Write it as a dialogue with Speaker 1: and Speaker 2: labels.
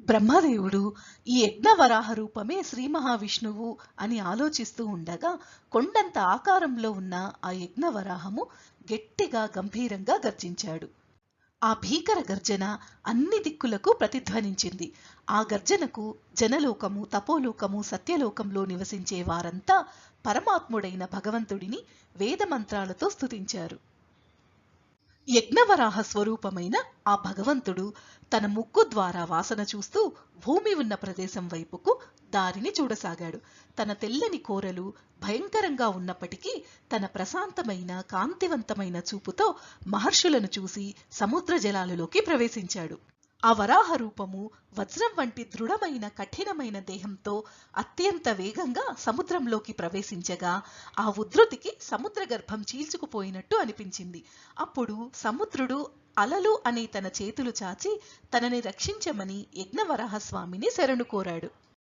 Speaker 1: బ్రహ్మదేవుడు ఈ యజ్ఞవరాహ రూపమే శ్రీ మహావిష్ణువు అని ఆలోచిస్తూ ఉండగా కొండంత ఆకారంలో ఉన్న ఆ యజ్ఞవరాహము గట్టిగా గంభీరంగా గర్జించాడు. ఆ భీకర గర్జన అన్ని దిక్కులకు ప్రతిధ్వనించింది. ఆ గర్జనకు జనలోకము, తపోలోకము, సత్యలోకంలో నివసించే వారంతా పరమాత్ముడైన భగవంతుడిని వేదమంత్రాలతో స్తుతించారు. యజ్ఞవరాహ స్వరూపమైన ఆ భగవంతుడు తన ముక్కు ద్వారా వాసన చూస్తూ భూమి ఉన్న ప్రదేశం వైపుకు దారిని చూడసాగాడు. తన తెల్లని కోరలు భయంకరంగా ఉన్నప్పటికీ తన ప్రశాంతమైన కాంతివంతమైన చూపుతో మహర్షులను చూసి సముద్ర జలాలలోకి ప్రవేశించాడు. ఆ వరాహ రూపము వజ్రం వంటి దృఢమైన కఠినమైన దేహంతో అత్యంత వేగంగా సముద్రంలోకి ప్రవేశించగా ఆ ఉధృతికి సముద్ర గర్భం చీల్చుకుపోయినట్టు అనిపించింది. అప్పుడు సముద్రుడు అలలు అనే తన చేతులు చాచి తనని రక్షించమని యజ్ఞవరాహస్వామిని శరణు కోరాడు.